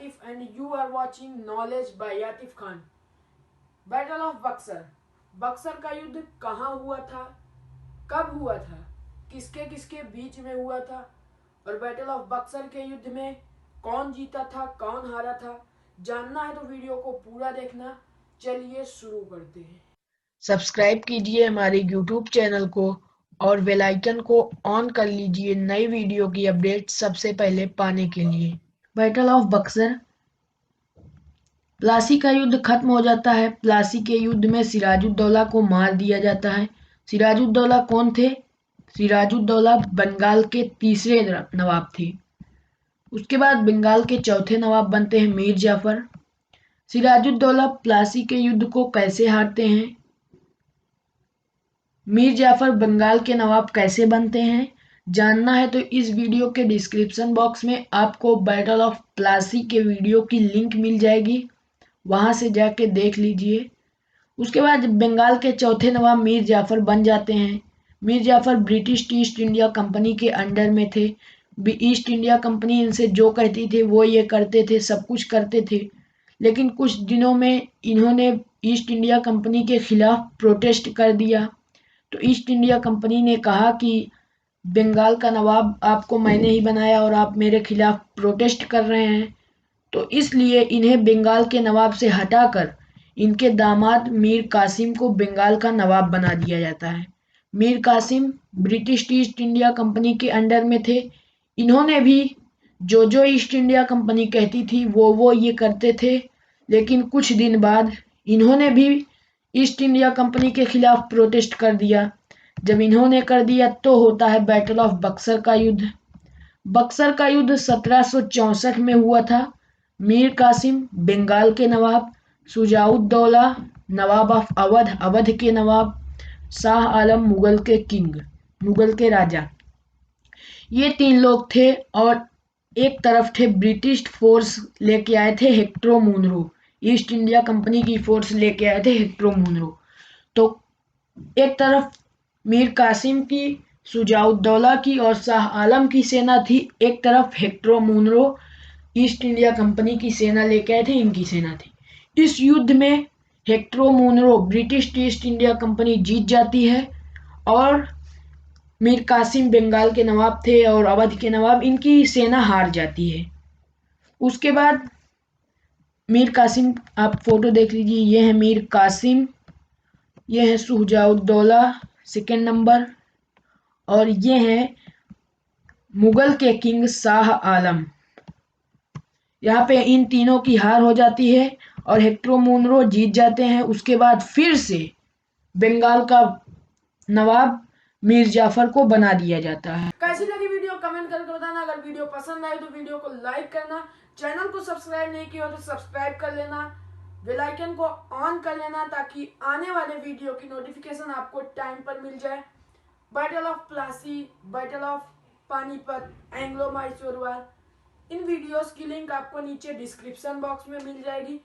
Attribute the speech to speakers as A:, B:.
A: Yatif and you are watching Knowledge by Yatif Khan. Battle of Buxar. Buxar का युद्ध कहाँ हुआ था, कब हुआ था, किसके किसके बीच में हुआ था और बैटल ऑफ बक्सर के युद्ध में कौन जीता था कौन हारा था, जानना है तो वीडियो को पूरा देखना। चलिए शुरू करते हैं।
B: सब्सक्राइब कीजिए हमारे YouTube चैनल को और बेल आइकन को ऑन कर लीजिए नई वीडियो की अपडेट सबसे पहले पाने के लिए। Battle of Buxar. प्लासी का युद्ध खत्म हो जाता है। प्लासी के युद्ध में सिराजुद्दौला को मार दिया जाता है। सिराजुद्दौला कौन थे? सिराजुद्दौला बंगाल के तीसरे नवाब थे। उसके बाद बंगाल के चौथे नवाब बनते हैं मीर जाफर। सिराजुद्दौला प्लासी के युद्ध को कैसे हारते हैं? मीर जाफर बंगाल के नवाब कैसे बनते हैं? जानना है तो इस वीडियो के डिस्क्रिप्शन बॉक्स में आपको बैटल ऑफ प्लासी के वीडियो की लिंक मिल जाएगी, वहां से जाके देख लीजिए। उसके बाद बंगाल के चौथे नवाब मीर जाफर बन जाते हैं। Mir Jafar British East India Company के अंडर में थे। ईस्ट इंडिया कंपनी इनसे जो कहती थी वो ये करते थे, सब कुछ करते थे। लेकिन कुछ दिनों में इन्होंने ईस्ट इंडिया कंपनी के खिलाफ प्रोटेस्ट कर दिया। तो ईस्ट इंडिया कंपनी ने कहा कि बंगाल का नवाब आपको मैंने ही बनाया और आप मेरे खिलाफ प्रोटेस्ट कर रहे हैं, तो इसलिए इन्हें बंगाल के नवाब से हटाकर इनके दामाद मीर कासिम को बंगाल का नवाब बना दिया जाता है। Mir Qasim British East India Company के अंडर में थे। इन्होंने भी जो ईस्ट इंडिया कंपनी कहती थी वो ये करते थे। लेकिन कुछ दिन बाद इन्होंने भी ईस्ट इंडिया कंपनी के खिलाफ प्रोटेस्ट कर दिया। जब इन्होंने कर दिया तो होता है बैटल ऑफ बक्सर का युद्ध। बक्सर का युद्ध 1764 में हुआ था। मीर कासिम बंगाल के नवाब, शुजाउद्दौला नवाब ऑफ अवध, अवध के नवाब, शाह आलम मुगल के किंग, मुगल के राजा, ये तीन लोग थे। और एक तरफ थे ब्रिटिश फोर्स लेके आए थे हेक्टरो मुनरो, ईस्ट इंडिया कंपनी की फोर्स लेके आए थे हेक्टरो मुनरो। तो एक तरफ मीर कासिम की, शुजाउद्दौला की और शाह आलम की सेना थी, एक तरफ हेक्टरो मुनरो ईस्ट इंडिया कंपनी की सेना लेके आए थे, इनकी सेना थी। इस युद्ध में Hector Munro British East India Company जीत जाती है और मीर कासिम बंगाल के नवाब थे और अवध के नवाब, इनकी सेना हार जाती है। उसके बाद मीर कासिम, आप फोटो देख लीजिए, ये है मीर कासिम, ये है शुजाउद्दौला सेकेंड नंबर, और ये है मुगल के किंग शाह आलम। यहाँ पे इन तीनों की हार हो जाती है और हेक्टरो मुनरो जीत जाते हैं। उसके बाद फिर से बंगाल का नवाब मीर जाफर को बना दिया जाता है।
A: कैसी लगी वीडियो कमेंट करके बताना। अगर वीडियो पसंद आए तो वीडियो को लाइक करना, चैनल को सब्सक्राइब नहीं किया तो सब्सक्राइब कर लेना, बेल आइकन को ऑन कर लेना ताकि आने वाले वीडियो की नोटिफिकेशन आपको टाइम पर मिल जाए। Battle of Plassey, battle of Panipat, Anglo Mysore war, in videos की लिंक आपको नीचे डिस्क्रिप्शन बॉक्स में मिल जाएगी।